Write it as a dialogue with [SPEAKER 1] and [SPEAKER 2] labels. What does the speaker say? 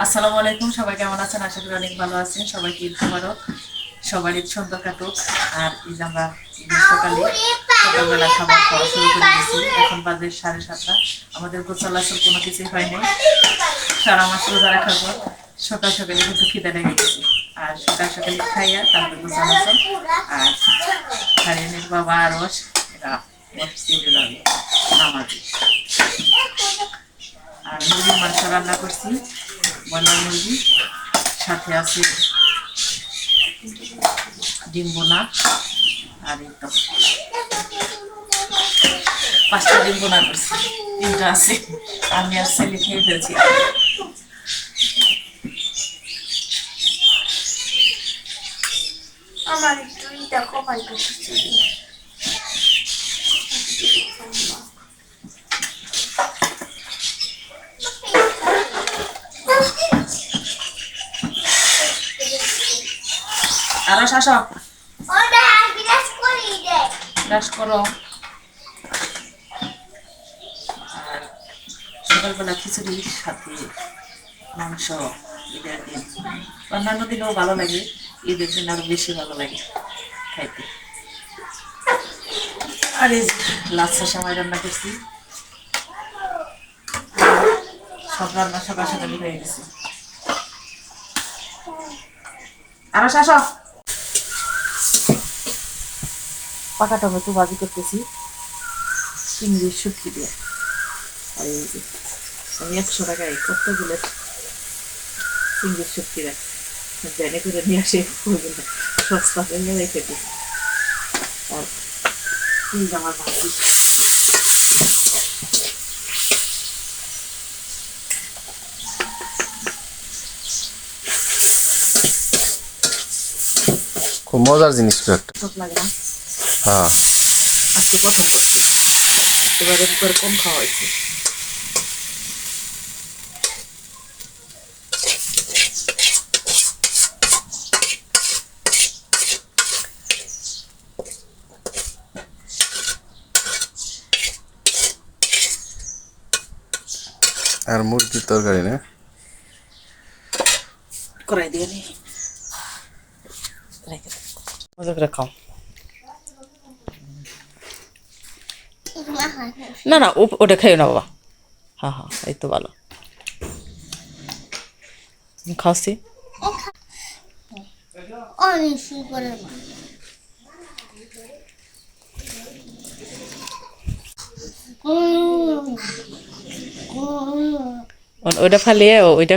[SPEAKER 1] আসসালামু আলাইকুম, সবাই কেমন আছেন? আশা করি অনেক ভালো আছেন। সবাইকে ঈদ মোবারক। সবার ঈদ সুন্দর কাটুক। আর ঈদ আমরা সকালবেলা খাবার খাওয়া শুরু করে দিয়েছি। এখন বাজে 7:30। আমাদের গোছালাসল কোনো কিছুই হয় নাই। সারা মাস রোজা রাখার পর সকাল সকালে কিন্তু খিদে লেগে গেছে। আর সকাল সকালে খাইয়া তারপরে গোছালাসল আর হারিয়ানের বাবা আর এরা মসজিদে যাবে নামাজে। আর মুরগির মাংস রান্না করছি, ব্রয়লার মুরগি, সাথে আছে ডিম বোনা। আর এই তো 5টা ডিম বোনা করছি, 3টা আছে। আমি আর ছেলে খেয়ে ফেলছি।
[SPEAKER 2] আমার একটু ইটা কমাই করতেছি।
[SPEAKER 1] আরো শাসক
[SPEAKER 2] ওটা বিরাজ করি রে।
[SPEAKER 1] ব্রাশ করো। আর সকালবেলা খিচুড়ি সাথে মাংস। ঈদের দিন অন্যান্য দিনেও ভালো লাগে, ঈদের দিন আরো বেশি ভালো লাগে খাইতে। আর এই লাচ্ছা সময় রান্না করছি, সব রান্না সকাল সকালই হয়ে গেছে। আরো শাসক পাকা টমেটো ভাজি করতেছি চিংড়ির শুটকি দিয়ে। আর এই যে আমি 100 টাকায় কতগুলো চিংড়ির শুটকি রাখছি, ব্যানে করে নিয়ে আসে ওইগুলো সস্তা হয়ে রেখে দিচ্ছি। আর চিংড়ি আমার ভাজি।
[SPEAKER 3] খুব মজার জিনিস তো একটা।
[SPEAKER 1] চোখ লাগে না,
[SPEAKER 3] হ্যাঁ,
[SPEAKER 1] আজকে প্রথম করছি, এবারে করে কম খাওয়া হয়েছে।
[SPEAKER 3] আর মুরগির তরকারি না?
[SPEAKER 1] করাই দিয়ে নি রেখে দে। মজা করে খাও। না না, ওটা খাইও না বাবা। হ্যাঁ হ্যাঁ, এই তো ভালো। খাওয়াছি
[SPEAKER 2] অনেক শুরু করে
[SPEAKER 1] ওইটা ফালিয়ে ওইটা